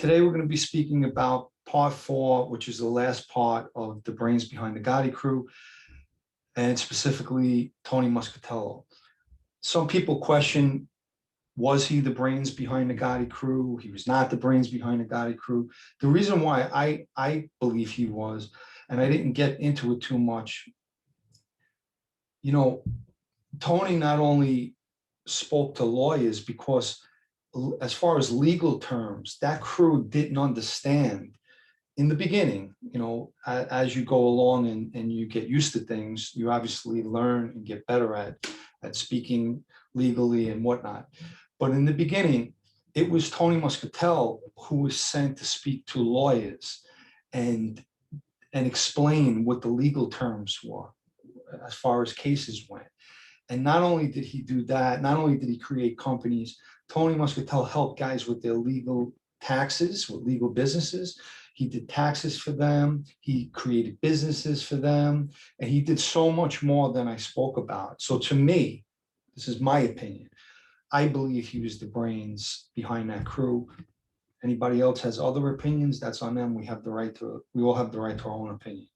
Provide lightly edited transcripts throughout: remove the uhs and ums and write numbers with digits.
Today we're going to be speaking about part 4, which is the last part of the brains behind the Gotti crew, and specifically Tony Muscatello. Some people question, was he the brains behind the Gotti crew? He was not the brains behind the Gotti crew. The reason why I believe he was, and I didn't get into it too much, Tony not only spoke to lawyers because as far as legal terms, that crew didn't understand in the beginning. As you go along and you get used to things, you obviously learn and get better at speaking legally and whatnot. But in the beginning, it was Tony Muscatello who was sent to speak to lawyers and explain what the legal terms were as far as cases went. And not only did he do that, not only did he create companies, Tony Muscatello helped guys with their legal taxes, with legal businesses. He did taxes for them. He created businesses for them. And he did so much more than I spoke about. So to me, this is my opinion, I believe he was the brains behind that crew. Anybody else has other opinions, that's on them. We all have the right to our own opinion.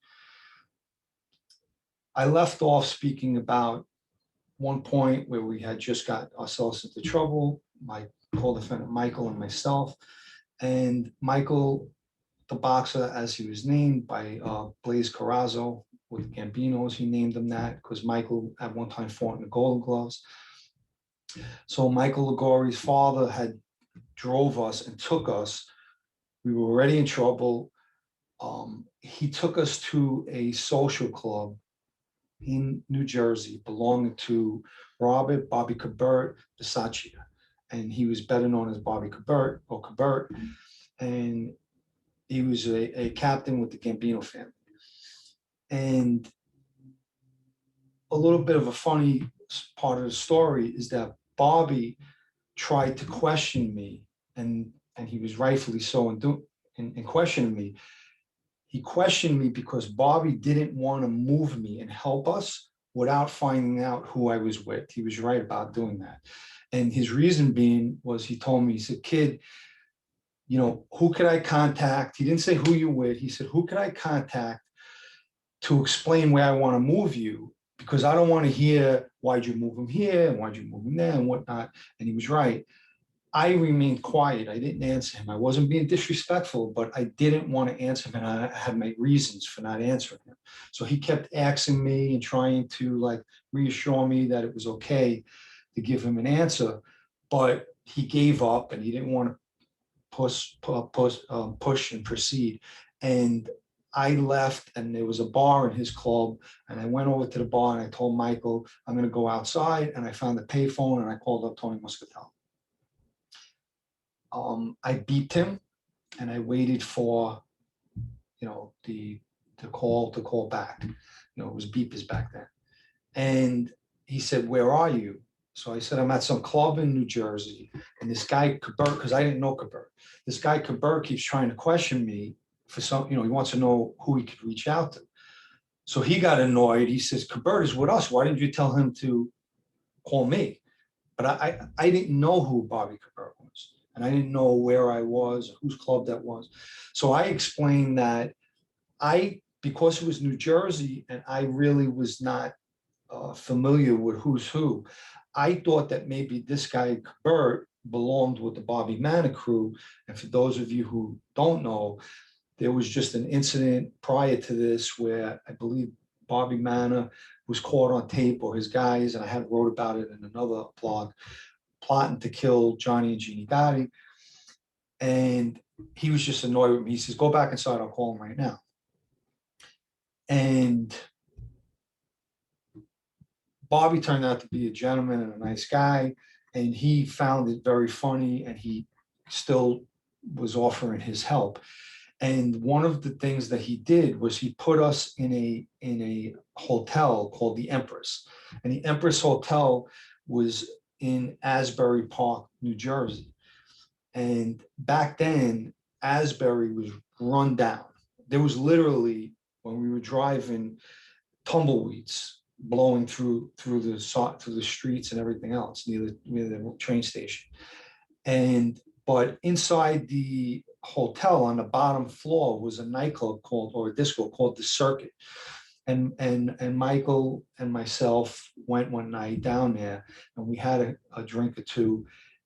I left off speaking about one point where we had just got ourselves into trouble, my co-defendant Michael and myself. And Michael, the boxer, as he was named by Blaze Carrazzo with Gambinos, he named him that because Michael at one time fought in the Golden Gloves. So Michael Ligori's father had drove us and took us. We were already in trouble. He took us to a social club in New Jersey belonging to Robert Bobby Kabert Bisaccia. And he was better known as Bobby Kabert or Kabert. And he was a captain with the Gambino family. And a little bit of a funny part of the story is that Bobby tried to question me, and he was rightfully so in questioning me. He questioned me because Bobby didn't want to move me and help us without finding out who I was with. He was right about doing that. And his reason being was, he told me, he said, "Kid, who could I contact?" He didn't say who you with. He said, "Who could I contact to explain where I want to move you? Because I don't want to hear, why'd you move him here? And why'd you move him there and whatnot?" And he was right. I remained quiet. I didn't answer him. I wasn't being disrespectful, but I didn't want to answer him. And I had my reasons for not answering him. So he kept asking me and trying to reassure me that it was okay to give him an answer. But he gave up and he didn't want to push and proceed. And I left, and there was a bar in his club, and I went over to the bar and I told Michael, I'm going to go outside, and I found the payphone and I called up Tony Muscatello. I beeped him and I waited for, the call back. It was beepers back then. And he said, "Where are you?" So I said, "I'm at some club in New Jersey." And this guy, Kabert, because I didn't know Kabert, this guy Kabert keeps trying to question me for some, he wants to know who he could reach out to. So he got annoyed. He says, "Kabert is with us. Why didn't you tell him to call me?" But I didn't know who Bobby Kabert was. And I didn't know where I was, or whose club that was. So I explained that because it was New Jersey and I really was not familiar with who's who, I thought that maybe this guy Kabert belonged with the Bobby Manna crew. And for those of you who don't know, there was just an incident prior to this where I believe Bobby Manna was caught on tape, or his guys, and I had wrote about it in another blog, plotting to kill Johnny and Jeannie Gotti. And he was just annoyed with me. He says, "Go back inside, I'll call him right now." And Bobby turned out to be a gentleman and a nice guy, and he found it very funny, and he still was offering his help. And one of the things that he did was he put us in a hotel called the Empress. And the Empress Hotel was in Asbury Park, New Jersey. And back then, Asbury was run down. There was literally, when we were driving, tumbleweeds blowing through the streets and everything else near the train station. But inside the hotel on the bottom floor was a nightclub called, or a disco called the Circuit. And Michael and myself went one night down there, and we had a drink or two.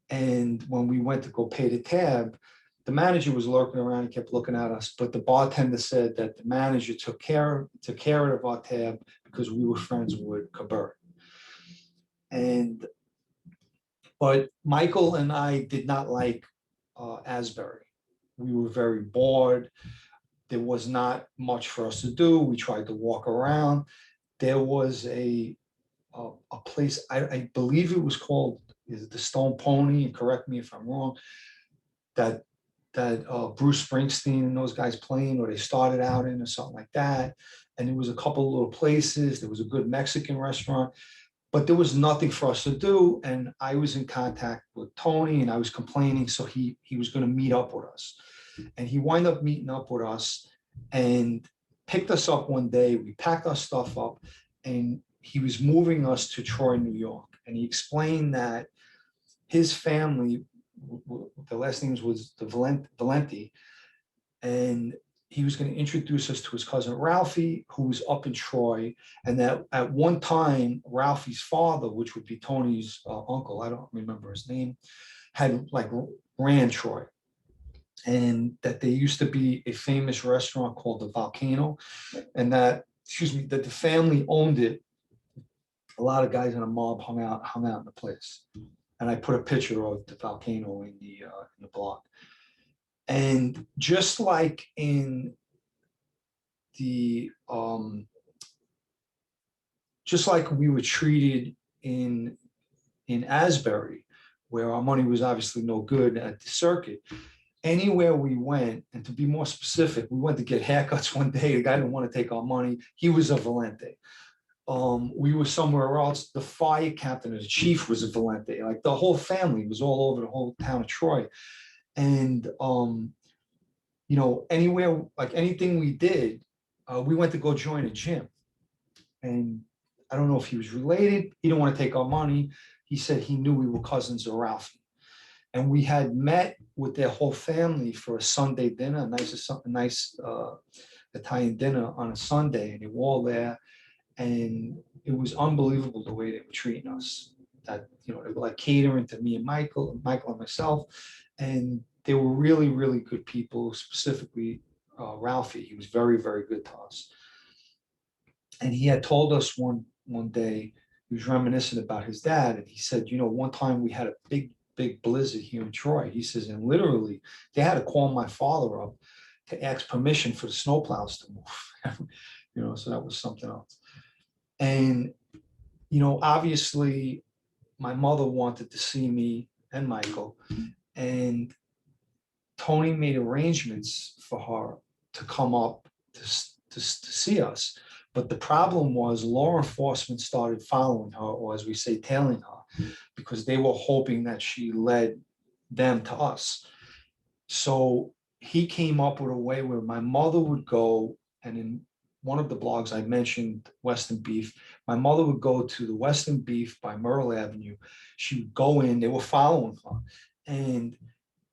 And when we went to go pay the tab, the manager was lurking around and kept looking at us. But the bartender said that the manager took care of our tab because we were friends with Kabert. But Michael and I did not like Asbury. We were very bored. There was not much for us to do. We tried to walk around. There was a place, I believe it was called the Stone Pony, and correct me if I'm wrong, that Bruce Springsteen and those guys playing, or they started out in, or something like that. And there was a couple of little places. There was a good Mexican restaurant, but there was nothing for us to do. And I was in contact with Tony, and I was complaining, so he was going to meet up with us. And he wound up meeting up with us and picked us up one day. We packed our stuff up, and he was moving us to Troy, New York. And he explained that his family, the last names was the Valenti, and he was going to introduce us to his cousin Ralphie, who was up in Troy. And that at one time, Ralphie's father, which would be Tony's uncle, I don't remember his name, had like ran Troy. And that there used to be a famous restaurant called the Volcano, and that the family owned it. A lot of guys in a mob hung out in the place. And I put a picture of the Volcano in the blog. And just like in the just like we were treated in Asbury, where our money was obviously no good at the Circuit, anywhere we went, and to be more specific, we went to get haircuts one day. The guy didn't want to take our money. He was a Valente. We were somewhere else. The fire captain or the chief was a Valente. Like the whole family was all over the whole town of Troy. And, anywhere, like anything we did, we went to go join a gym. And I don't know if he was related. He didn't want to take our money. He said he knew we were cousins of Ralphie. And we had met with their whole family for a Sunday dinner, a nice Italian dinner on a Sunday. And they were all there. And it was unbelievable the way they were treating us. That, they were like catering to me and Michael and myself. And they were really, really good people, specifically Ralphie. He was very, very good to us. And he had told us one day, he was reminiscent about his dad. And he said, one time we had a big blizzard here in Troy. He says, and literally they had to call my father up to ask permission for the snowplows to move. So that was something else. And, obviously my mother wanted to see me and Michael, and Tony made arrangements for her to come up to see us. But the problem was law enforcement started following her, or as we say, tailing her, because they were hoping that she led them to us. So he came up with a way where my mother would go, and in one of the blogs I mentioned Western Beef. My mother would go to the Western Beef by Myrtle Avenue. She would go in, they were following her, and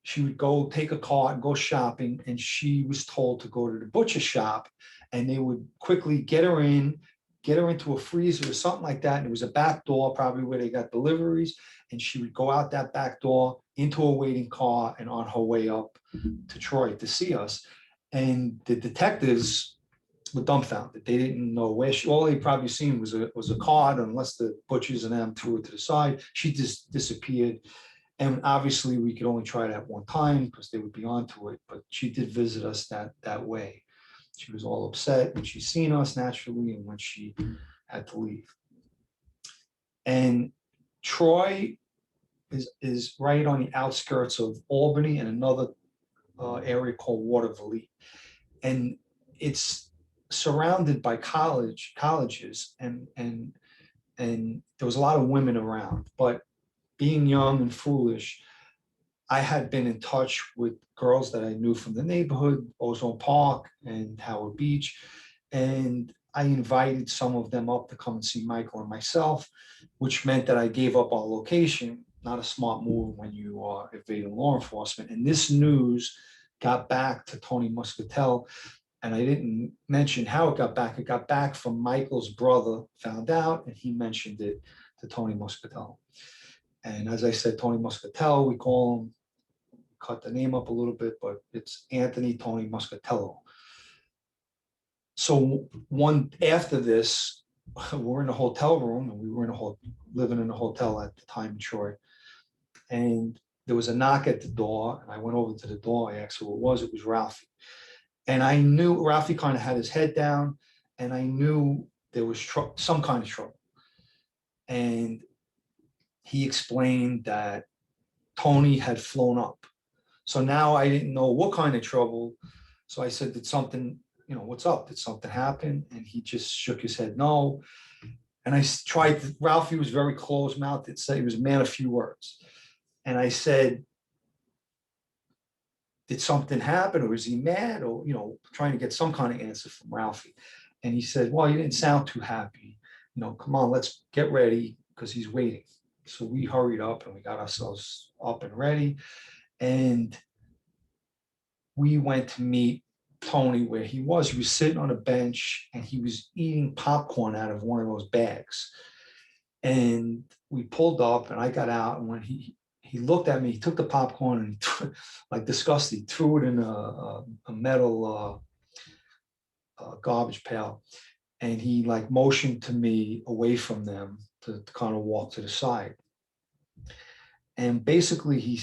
she would go take a car and go shopping. And she was told to go to the butcher shop, and they would quickly get her into a freezer or something like that. And it was a back door, probably where they got deliveries. And she would go out that back door into a waiting car and on her way up to Troy to see us. And the detectives were dumbfounded. They didn't know where all they probably seen was a card, unless the butchers and them threw it to the side. She just disappeared. And obviously we could only try that one time because they would be onto it, but she did visit us that way. She was all upset when she seen us, naturally, and when she had to leave. And Troy is right on the outskirts of Albany and another area called Waterville. And it's surrounded by colleges, and there was a lot of women around. But being young and foolish, I had been in touch with girls that I knew from the neighborhood, Ozone Park and Howard Beach, and I invited some of them up to come and see Michael and myself, which meant that I gave up our location. Not a smart move when you are evading law enforcement. And this news got back to Tony Muscatello. And I didn't mention how it got back. It got back from Michael's brother, found out, and he mentioned it to Tony Muscatello. And as I said, Tony Muscatello, we call him, cut the name up a little bit, but it's Anthony Tony Muscatello. So after this, we're in a hotel room, and we were living in a hotel at the time in Troy. And there was a knock at the door, and I went over to the door. I asked who it was. It was Ralphie. And I knew Ralphie kind of had his head down, and I knew there was some kind of trouble. And he explained that Tony had flown up. So now I didn't know what kind of trouble. So I said, did something, what's up? Did something happen? And he just shook his head, no. And I tried Ralphie was very close-mouthed. He was a man of few words. And I said, did something happen, or was he mad, or, trying to get some kind of answer from Ralphie. And he said, well, you didn't sound too happy. Come on, let's get ready, because he's waiting. So we hurried up and we got ourselves up and ready. And we went to meet Tony where he was. He was sitting on a bench, and he was eating popcorn out of one of those bags. And we pulled up, and I got out, and when he looked at me, he took the popcorn, and he like disgusted, he threw it in a metal garbage pail. And he like motioned to me away from them to kind of walk to the side. And basically he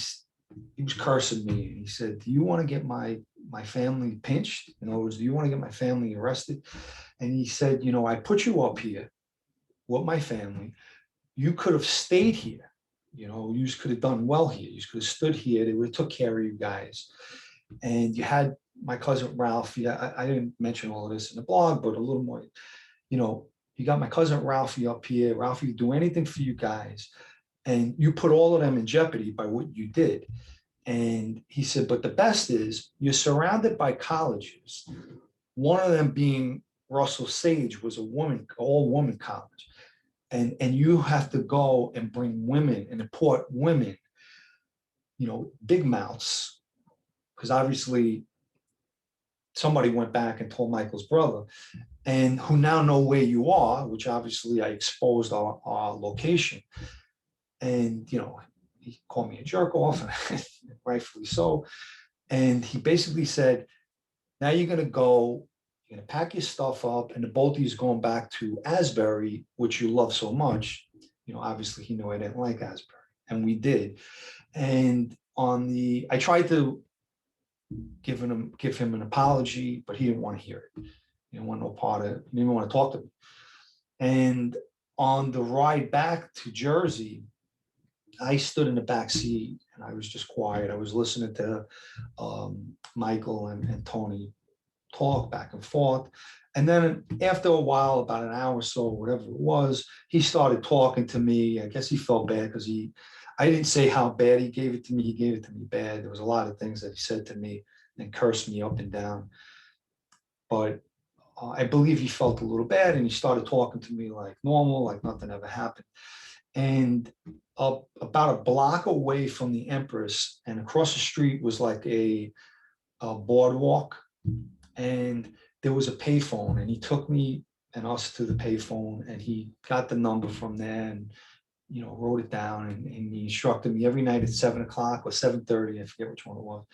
was cursing me. And he said, do you want to get my family pinched? In other words, do you want to get my family arrested? And he said, I put you up here with my family. You could have stayed here. You could have done well here. You could have stood here. They would have took care of you guys. And you had my cousin Ralphie. I didn't mention all of this in the blog, but a little more, you got my cousin Ralphie up here. Ralphie would do anything for you guys. And you put all of them in jeopardy by what you did. And he said, but the best is you're surrounded by colleges. One of them being Russell Sage was a woman, all woman college. And you have to go and bring women and import women, big mouths, because obviously somebody went back and told Michael's brother, and who now know where you are, which obviously I exposed our location. And, he called me a jerk off, and rightfully so. And he basically said, now you're going to go, you're going to pack your stuff up, and the both of you is going back to Asbury, which you love so much. Obviously he knew I didn't like Asbury, and we did. And I tried to give him an apology, but he didn't want to hear it. He didn't want no part of it. He didn't want to talk to me. And on the ride back to Jersey, I stood in the back seat, and I was just quiet. I was listening to Michael and Tony talk back and forth. And then after a while, about an hour or so, whatever it was, he started talking to me. I guess he felt bad because I didn't say how bad he gave it to me. He gave it to me bad. There was a lot of things that he said to me and cursed me up and down. But I believe he felt a little bad, and he started talking to me like normal, like nothing ever happened. And about a block away from the Empress and across the street was like a boardwalk, and there was a payphone, and he took me and us to the payphone, and he got the number from there and wrote it down, and he instructed me every night at 7 o'clock or 7:30, I forget which one it was,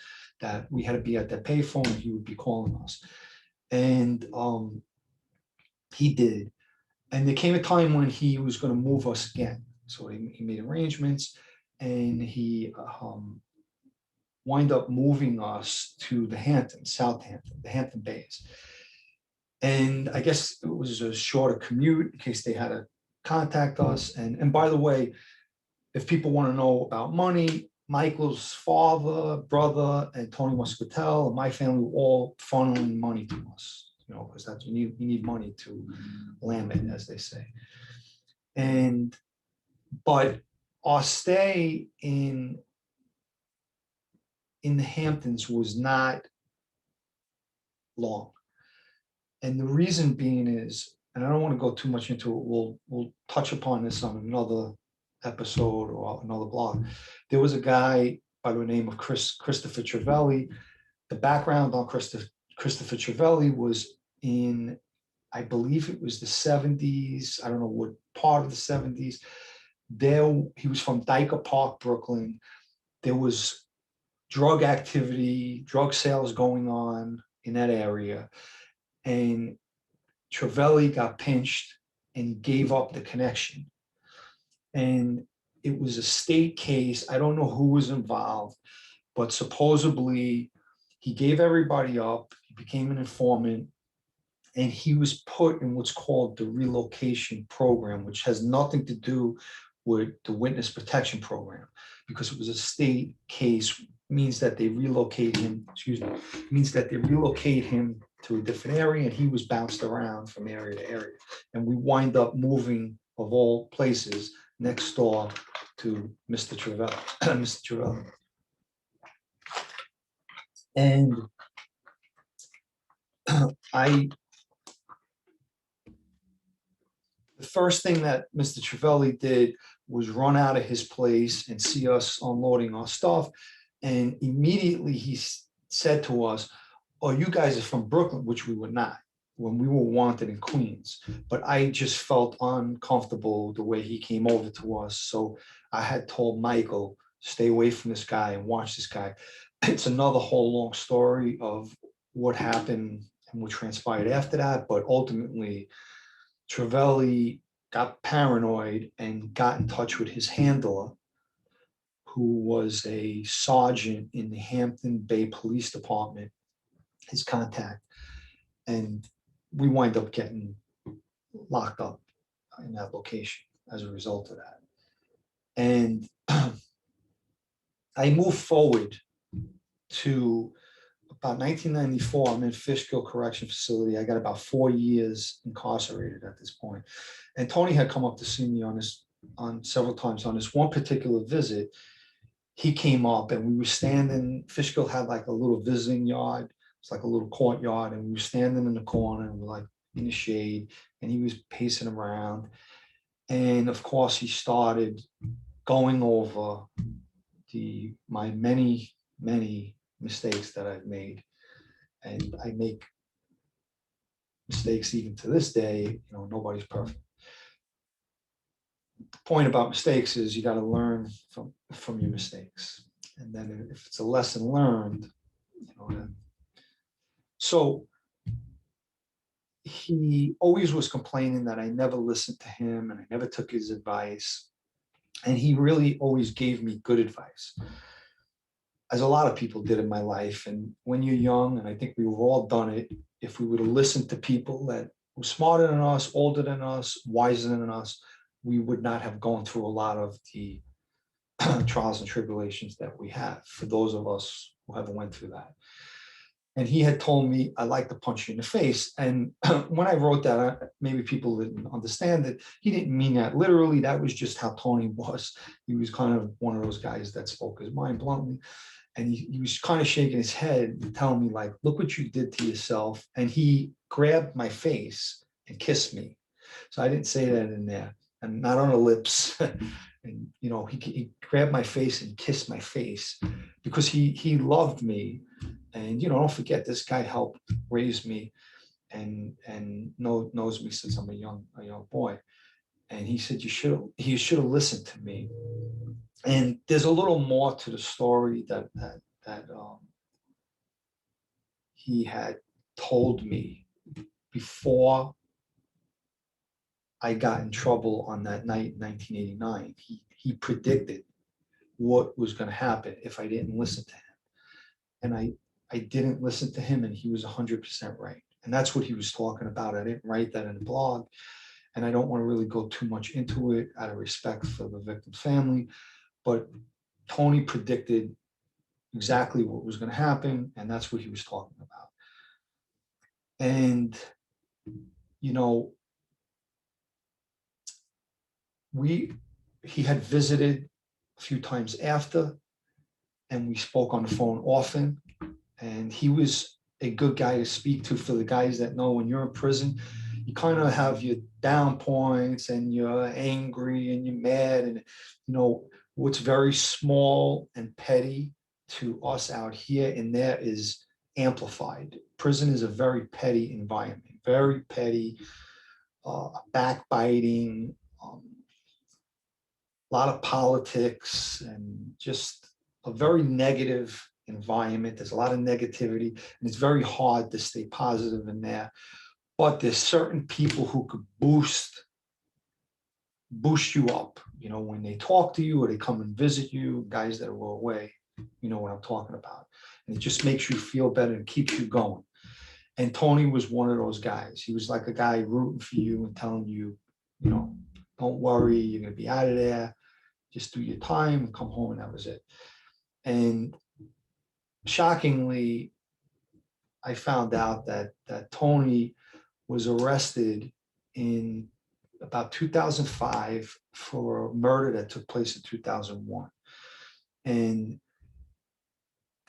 that we had to be at that payphone, and he would be calling us. And he did. And there came a time when he was going to move us again. So he made arrangements, and he wind up moving us to the Hamptons, Southampton, the Hampton Bays. And I guess it was a shorter commute in case they had to contact us. And by the way, if people want to know about money, Michael's father, brother, and Tony Muscatello, and my family were all funneling money to us, because that's you need money to lam it, as they say. But our stay in the Hamptons was not long. And the reason being is, and I don't want to go too much into it, we'll touch upon this on another episode or another blog. There was a guy by the name of Christopher Travelli the background on Christopher Trivelli was in, I believe it was the 70s. I don't know what part of the 70s. There, he was from Dyker Park, Brooklyn. There was drug activity, drug sales going on in that area. And Trivelli got pinched and gave up the connection. And it was a state case. I don't know who was involved, but supposedly he gave everybody up. He became an informant, and he was put in what's called the relocation program, which has nothing to do with the witness protection program, because it was a state case. Means that they relocate him, means that they relocate him to a different area, and he was bounced around from area to area. And we wind up moving, of all places, next door to Mr. Trivelli. Mr. Trivelli. And the first thing that Mr. Trivelli did was run out of his place and see us unloading our stuff. And immediately he said to us, "Oh, you guys are from Brooklyn," which we were not, when we were wanted in Queens. But I just felt uncomfortable the way he came over to us. So I had told Michael, stay away from this guy and watch this guy. It's another whole long story of what happened and what transpired after that. But ultimately, Trivelli got paranoid and got in touch with his handler, who was a sergeant in the Hampton Bay Police Department, his contact. And we wind up getting locked up in that location as a result of that. And I moved forward to about 1994. I'm in Fishkill Correction Facility. I got about 4 years incarcerated at this point. And Tony had come up to see me on several times. On this one particular visit, he came up and we were standing. Fishkill had like a little visiting yard. It's like a little courtyard, and we were standing in the corner and we're like in the shade, and he was pacing around. And of course, he started going over my many mistakes that I've made. And I make mistakes even to this day. Nobody's perfect. The point about mistakes is you got to learn from your mistakes. And then if it's a lesson learned, so he always was complaining that I never listened to him and I never took his advice. And he really always gave me good advice, as a lot of people did in my life. And when you're young, and I think we've all done it, if we would have listened to people that were smarter than us, older than us, wiser than us, we would not have gone through a lot of the trials and tribulations that we have, for those of us who haven't went through that. And he had told me, "I like to punch you in the face." And when I wrote that, maybe people didn't understand it. He didn't mean that literally. That was just how Tony was. He was kind of one of those guys that spoke his mind bluntly. And he was kind of shaking his head, telling me, like, "Look what you did to yourself." And he grabbed my face and kissed me. So I didn't say that in there, and not on the lips. And he grabbed my face and kissed my face, because he loved me. And don't forget, this guy helped raise me and knows me since I'm a young boy. And he said, you should have listened to me. And there's a little more to the story that he had told me before I got in trouble on that night in 1989. He predicted what was going to happen if I didn't listen to him. And I didn't listen to him, and he was 100% right. And that's what he was talking about. I didn't write that in the blog, and I don't want to really go too much into it out of respect for the victim's family. But Tony predicted exactly what was going to happen, and that's what he was talking about. And, he had visited a few times after, and we spoke on the phone often. And he was a good guy to speak to. For the guys that know, when you're in prison, you kind of have your down points, and you're angry and you're mad. And, what's very small and petty to us out here, and there is amplified. Prison is a very petty environment, very petty, backbiting, a lot of politics, and just a very negative environment. There's a lot of negativity, and it's very hard to stay positive in there. But there's certain people who could boost you up, when they talk to you or they come and visit you, guys that are away, you know what I'm talking about. And it just makes you feel better and keeps you going. And Tony was one of those guys. He was like a guy rooting for you and telling you, don't worry, you're going to be out of there. Just do your time and come home, and that was it. And shockingly, I found out that Tony was arrested in about 2005 for a murder that took place in 2001. And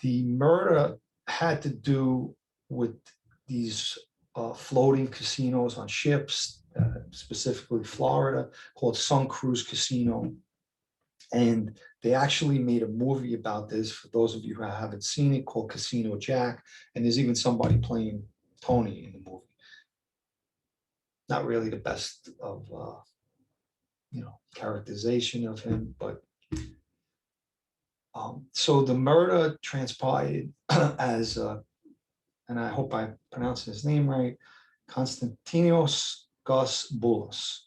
the murder had to do with these floating casinos on ships, specifically Florida, called Sun Cruise Casino. And they actually made a movie about this, for those of you who haven't seen it, called Casino Jack. And there's even somebody playing Tony in the movie. Not really the best of, characterization of him, but so the murder transpired as, and I hope I pronounced his name right, Konstantinos Gus Boulos.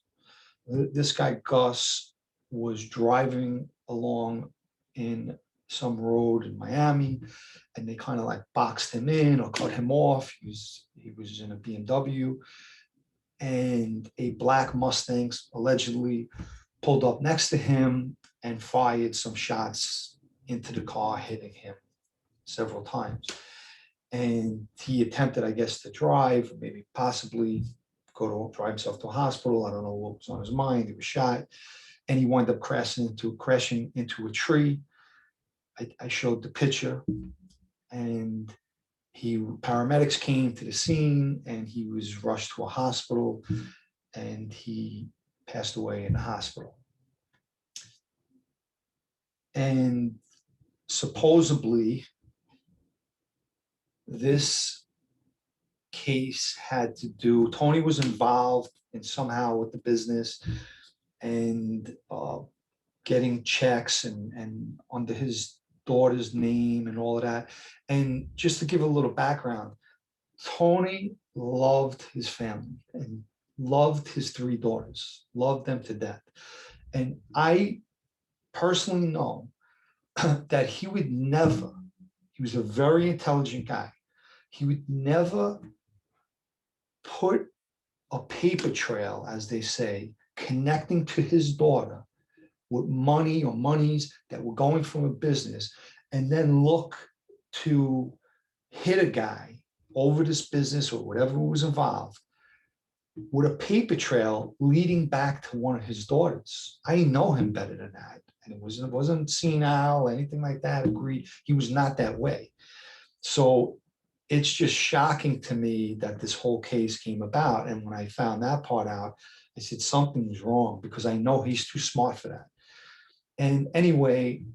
This guy, Gus, was driving along in some road in Miami, and they kind of like boxed him in or cut him off. He was in a BMW, and a black Mustang allegedly pulled up next to him and fired some shots into the car, hitting him several times. And he attempted, I guess, to drive, maybe possibly drive himself to a hospital. I don't know what was on his mind. He was shot, and he wound up crashing into a tree. I showed the picture, and paramedics came to the scene, and he was rushed to a hospital, and he passed away in the hospital. And supposedly, this case had to do, Tony was involved in somehow with the business, and getting checks and under his daughter's name and all of that. And just to give a little background, Tony loved his family and loved his 3 daughters, loved them to death. And I personally know that he was a very intelligent guy. He would never put a paper trail, as they say, connecting to his daughter with money or monies that were going from a business, and then look to hit a guy over this business or whatever was involved with a paper trail leading back to one of his daughters. I know him better than that. And it wasn't senile, anything like that. Agreed. He was not that way. So it's just shocking to me that this whole case came about. And when I found that part out, I said, something's wrong, because I know he's too smart for that. And anyway,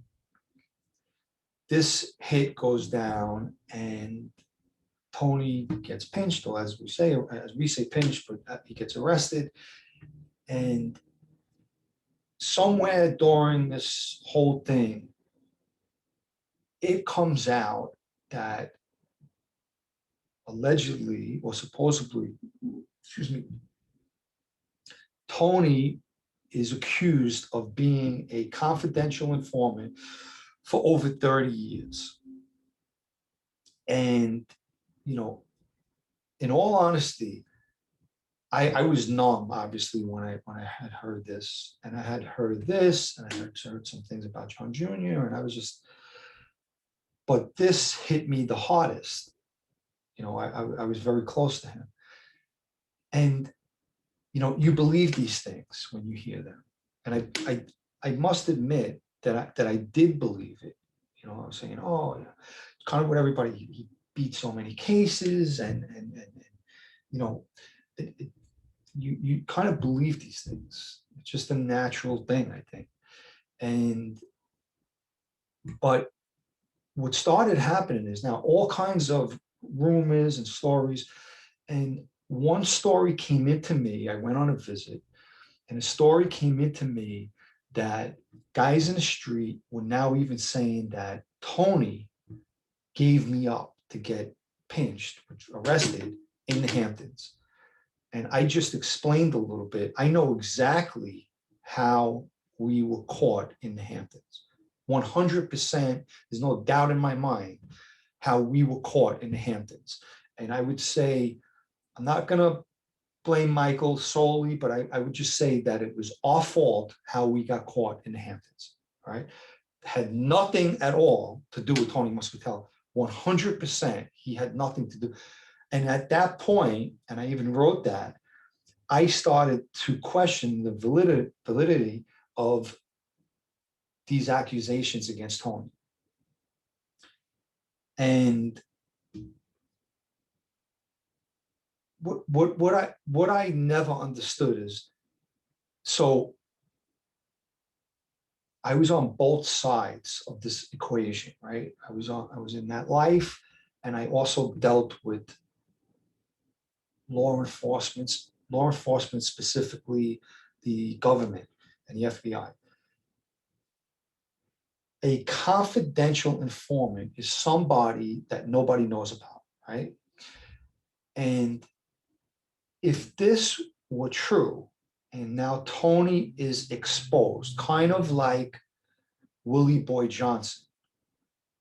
this hit goes down, and Tony gets pinched, or as we say pinched, but he gets arrested. And somewhere during this whole thing, it comes out that allegedly or supposedly, Tony is accused of being a confidential informant for over 30 years. And, in all honesty, I was numb, obviously, when I had heard this, and I had heard this, and I had heard some things about John Jr., and I was just, but this hit me the hardest. I was very close to him. And, you believe these things when you hear them. And I must admit that I did believe it. I was saying, oh, it's kind of what everybody, he beat so many cases, and you kind of believe these things. It's just a natural thing, I think. But what started happening is now all kinds of rumors and stories. And one story came into me. I went on a visit, and a story came into me that guys in the street were now even saying that Tony gave me up to get pinched, arrested in the Hamptons. And I just explained a little bit. I know exactly how we were caught in the Hamptons. 100%, there's no doubt in my mind how we were caught in the Hamptons. And I would say, I'm not going to blame Michael solely, but I would just say that it was our fault how we got caught in the Hamptons, right? Had nothing at all to do with Tony Muscatello. 100%, he had nothing to do. And at that point, and I even wrote that, I started to question the validity of these accusations against Tony. And what I never understood is, so I was on both sides of this equation, right? I was in that life, and I also dealt with law enforcement, specifically the government and the FBI. A confidential informant is somebody that nobody knows about, right? And if this were true, and now Tony is exposed, kind of like Willie Boy Johnson,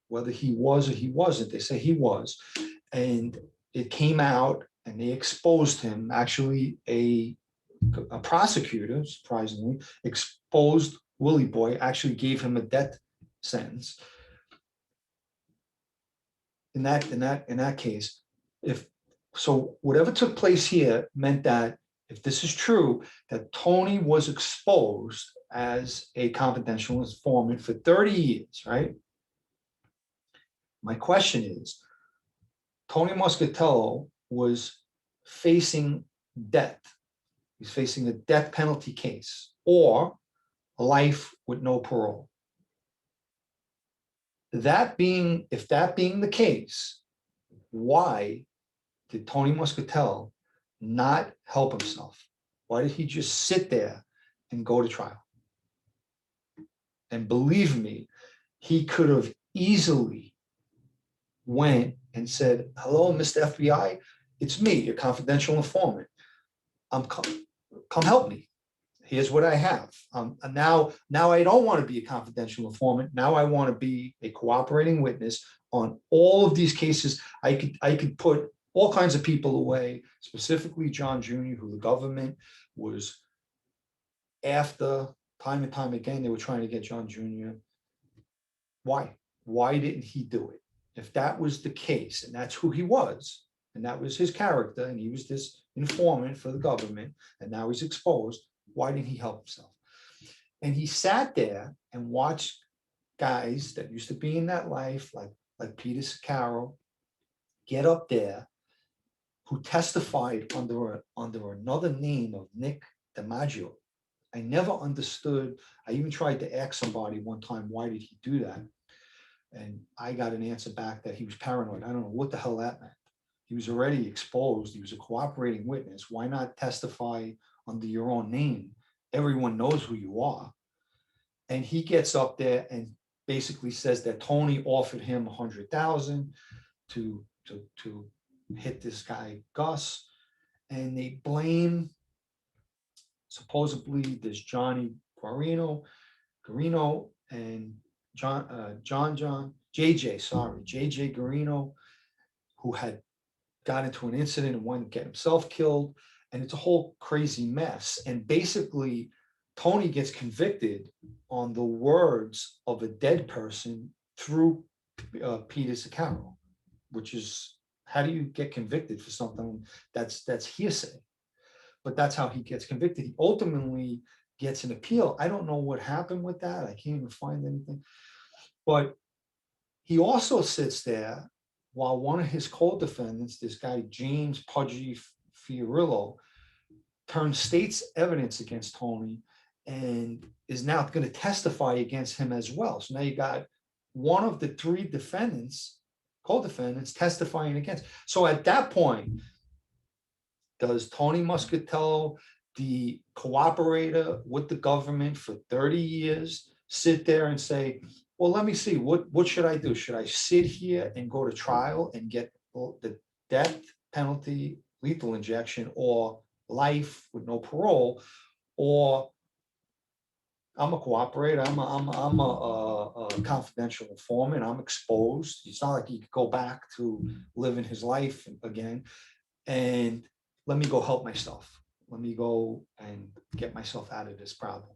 whether he was or he wasn't, they say he was, and it came out and they exposed him. Actually, a prosecutor, surprisingly, exposed Willie Boy, actually gave him a death sentence. In that case, if so, whatever took place here meant that if this is true, that Tony was exposed as a confidential informant for 30 years, right? My question is, Tony Muscatello was facing death. He's facing a death penalty case or life with no parole. If that being the case, why did Tony Muscatello not help himself? Why did he just sit there and go to trial? And believe me, he could have easily went and said, "Hello, Mr. FBI, it's me, your confidential informant. Come help me. Here's what I have. Now I don't want to be a confidential informant. Now I want to be a cooperating witness on all of these cases. I could put all kinds of people away, specifically John Jr., who the government was after time and time again. They were trying to get John Jr. Why? Why didn't he do it? If that was the case, and that's who he was, and that was his character, and he was this informant for the government, and now he's exposed, why didn't he help himself? And he sat there and watched guys that used to be in that life, like Peter Sicaro, get up there, who testified under another name of Nick DiMaggio. I never understood. I even tried to ask somebody one time, why did he do that? And I got an answer back that he was paranoid. I don't know what the hell that meant. He was already exposed. He was a cooperating witness. Why not testify under your own name? Everyone knows who you are. And he gets up there and basically says that Tony offered him $100,000 to hit this guy Gus, and they blame supposedly this Johnny Guarino and JJ Guarino, who had got into an incident and wanted to get himself killed. And it's a whole crazy mess. And basically, Tony gets convicted on the words of a dead person through Peter Sicaro, which is, how do you get convicted for something that's hearsay? But that's how he gets convicted. He ultimately gets an appeal. I don't know what happened with that. I can't even find anything. But he also sits there while one of his co-defendants, this guy James Pudgy Fiorillo, turns state's evidence against Tony and is now going to testify against him as well. So now you got one of the three defendants co-defendants testifying against. So at that point, does Tony Muscatello, the cooperator with the government for 30 years, sit there and say, well, let me see, what should I do? Should I sit here and go to trial and get the death penalty, lethal injection, or life with no parole? Or I'm a cooperator, I'm a confidential informant, I'm exposed. It's not like he could go back to living his life again. And let me go help myself. Let me go and get myself out of this problem.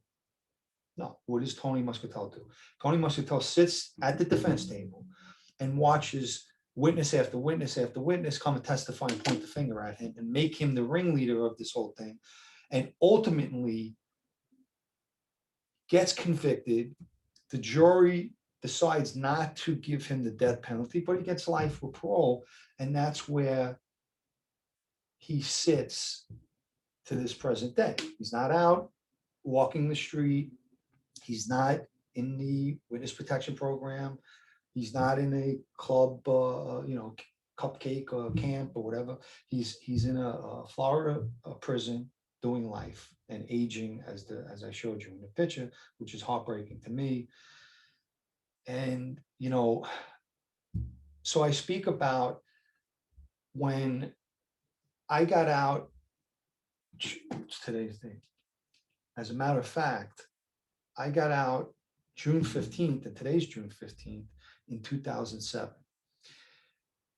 No, what does Tony Muscatello do? Tony Muscatello sits at the defense table and watches witness after witness after witness come and testify and point the finger at him and make him the ringleader of this whole thing, and ultimately gets convicted. The jury decides not to give him the death penalty, but he gets life with parole, and that's where he sits to this present day. He's not out walking the street. He's not in the witness protection program. He's not in a club, cupcake or camp or whatever. He's in a Florida prison doing life and aging as I showed you in the picture, which is heartbreaking to me. And, so I speak about when I got out, it's today's date. As a matter of fact, I got out June 15th, and today's June 15th in 2007.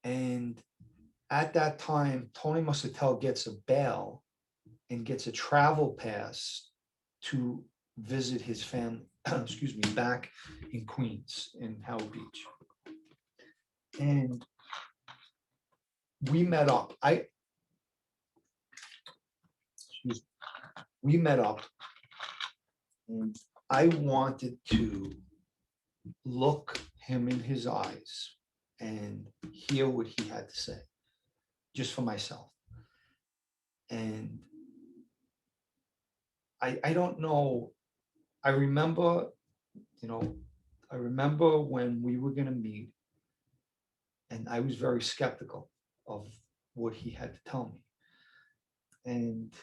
And at that time, Tony Muscatello gets a bail and gets a travel pass to visit his family, back in Queens, in Howard Beach. And we met up. We met up, and I wanted to look him in his eyes and hear what he had to say, just for myself. And I don't know. I remember when we were going to meet, and I was very skeptical of what he had to tell me. And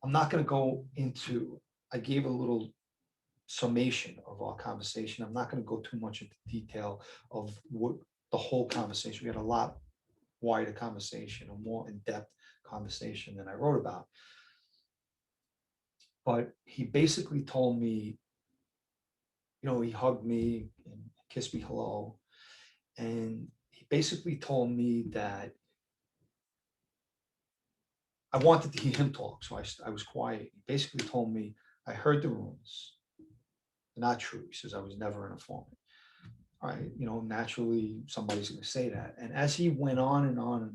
I'm not going to go into, I gave a little summation of our conversation. I'm not going to go too much into detail of what the whole conversation. We had a lot wider conversation, a more in-depth conversation than I wrote about. But he basically told me, he hugged me and kissed me hello. And he basically told me that I wanted to hear him talk. So I was quiet. He basically told me, I heard the rumors. They're not true. He says, I was never an informant. All right, naturally somebody's going to say that. And as he went on and on and on,